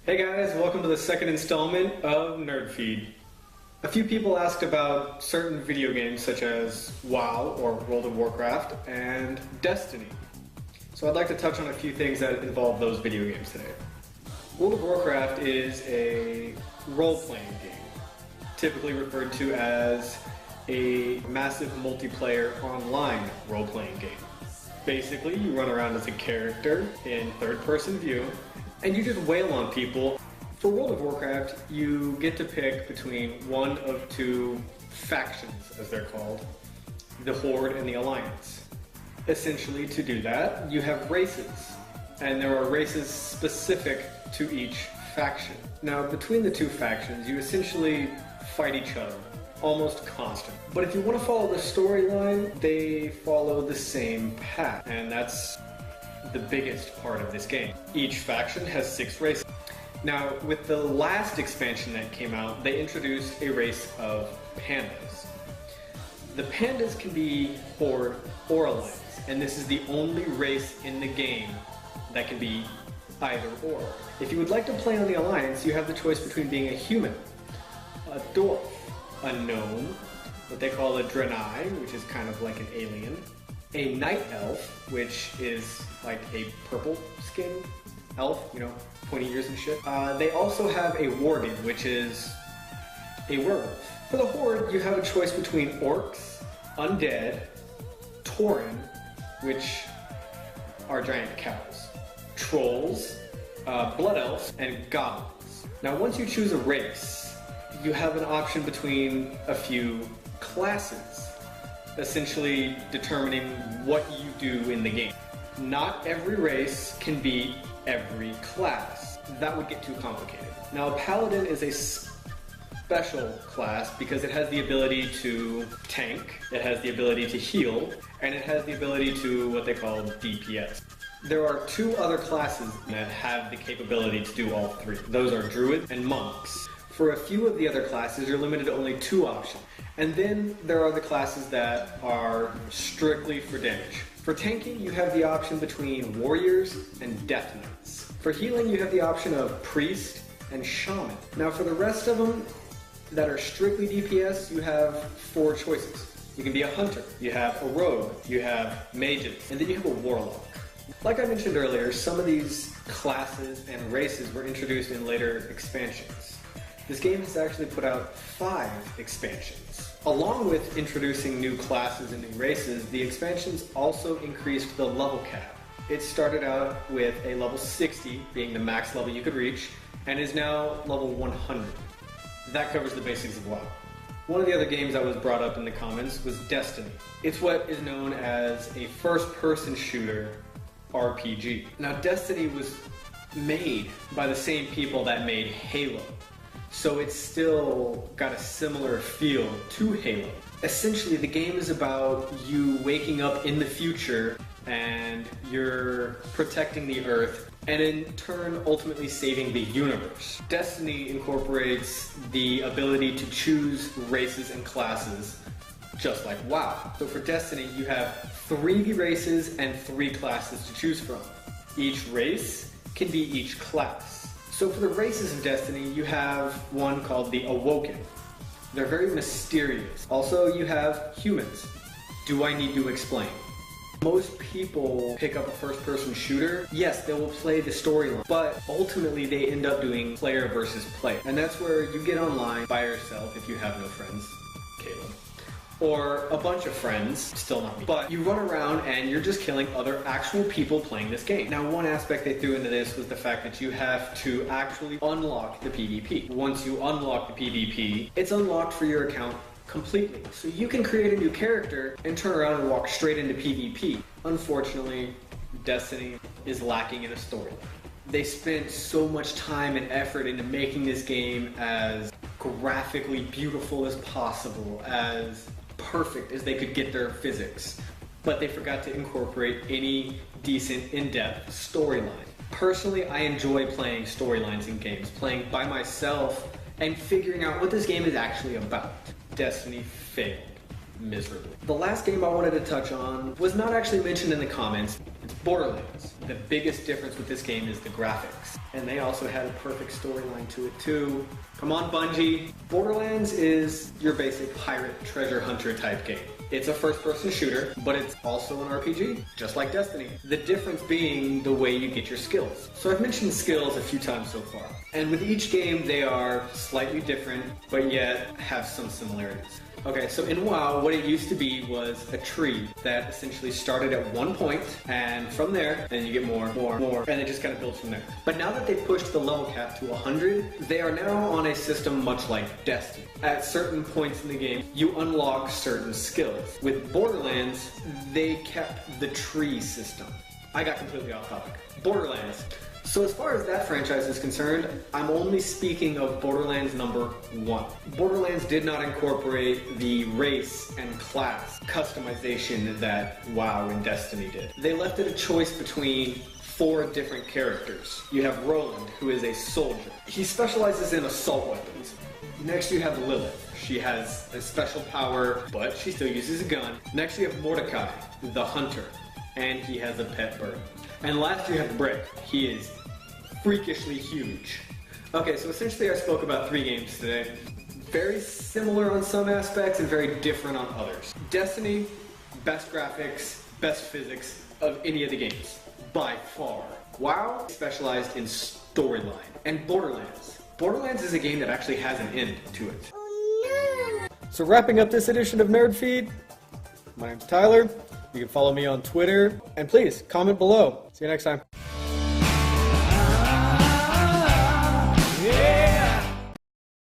Hey guys, welcome to the second installment of Nerd Feed. A few people asked about certain video games such as WoW or World of Warcraft and Destiny. So I'd like to touch on a few things that involve those video games today. World of Warcraft is a role-playing game, typically referred to as a massive multiplayer online role-playing game. Basically, you run around as a character in third-person view, and you just wail on people. For World of Warcraft, you get to pick between one of two factions, as they're called, the Horde and the Alliance. Essentially, to do that, you have races, and there are races specific to each faction. Now, between the two factions, you essentially fight each other, almost constant. But if you want to follow the storyline, they follow the same path, and that's the biggest part of this game. Each faction has 6 races. Now, with the last expansion that came out, they introduced a race of pandas. The pandas can be Horde or Alliance, and this is the only race in the game that can be either or. If you would like to play on the Alliance, you have the choice between being a human, a dwarf, a gnome, what they call a Draenei, which is kind of like an alien, a night elf, which is like a purple skin elf, you know, pointy ears and shit. They also have a worgen, which is a werewolf. For the Horde, you have a choice between orcs, undead, tauren, which are giant cows, trolls, blood elves, and goblins. Now, once you choose a race, you have an option between a few classes, essentially determining what you do in the game. Not every race can be every class. That would get too complicated. Now, a paladin is a special class because it has the ability to tank, it has the ability to heal, and it has the ability to what they call DPS. There are 2 other classes that have the capability to do all 3. Those are druids and monks. For a few of the other classes, you're limited to only 2 options. And then there are the classes that are strictly for damage. For tanking, you have the option between warriors and death knights. For healing, you have the option of priest and shaman. Now, for the rest of them that are strictly DPS, you have 4 choices. You can be a hunter, you have a rogue, you have mages, and then you have a warlock. Like I mentioned earlier, some of these classes and races were introduced in later expansions. This game has actually put out 5 expansions. Along with introducing new classes and new races, the expansions also increased the level cap. It started out with a level 60 being the max level you could reach, and is now level 100. That covers the basics of WoW. One of the other games that was brought up in the comments was Destiny. It's what is known as a first-person shooter RPG. Now, Destiny was made by the same people that made Halo, so it's still got a similar feel to Halo. Essentially, the game is about you waking up in the future and you're protecting the Earth and in turn ultimately saving the universe. Destiny incorporates the ability to choose races and classes just like WoW. So for Destiny, you have 3 races and 3 classes to choose from. Each race can be each class. So for the races in Destiny, you have one called the Awoken. They're very mysterious. Also, you have humans. Do I need to explain? Most people pick up a first-person shooter. Yes, they will play the storyline, but ultimately they end up doing player versus player. And that's where you get online by yourself if you have no friends, Caleb. Or a bunch of friends, still not me. But you run around and you're just killing other actual people playing this game. Now, one aspect they threw into this was the fact that you have to actually unlock the PvP. Once you unlock the PvP, it's unlocked for your account completely. So you can create a new character and turn around and walk straight into PvP. Unfortunately, Destiny is lacking in a storyline. They spent so much time and effort into making this game as graphically beautiful as possible, as perfect as they could get their physics, but they forgot to incorporate any decent in-depth storyline. Personally, I enjoy playing storylines in games, playing by myself and figuring out what this game is actually about. Destiny failed miserably. The last game I wanted to touch on was not actually mentioned in the comments. It's Borderlands. The biggest difference with this game is the graphics. And they also had a perfect storyline to it too. Come on, Bungie. Borderlands is your basic pirate treasure hunter type game. It's a first-person shooter, but it's also an RPG, just like Destiny. The difference being the way you get your skills. So I've mentioned skills a few times so far. And with each game, they are slightly different, but yet have some similarities. Okay, so in WoW, what it used to be was a tree that essentially started at one point, and from there, then you get more, and it just kind of builds from there. But now that they pushed the level cap to 100, they are now on a system much like Destiny. At certain points in the game, you unlock certain skills. With Borderlands, they kept the tree system. I got completely off topic. Borderlands. So as far as that franchise is concerned, I'm only speaking of Borderlands number 1. Borderlands did not incorporate the race and class customization that WoW and Destiny did. They left it a choice between 4 different characters. You have Roland, who is a soldier. He specializes in assault weapons. Next you have Lilith. She has a special power, but she still uses a gun. Next you have Mordecai, the hunter, and he has a pet bird. And last you have Brick. He is freakishly huge. Okay, so essentially I spoke about 3 games today. Very similar on some aspects and very different on others. Destiny, best graphics, best physics of any of the games, by far. WoW specialized in storyline. And Borderlands. Borderlands is a game that actually has an end to it. Oh, no. So wrapping up this edition of Nerd Feed, my name's Tyler. You can follow me on Twitter, and please comment below. See you next time.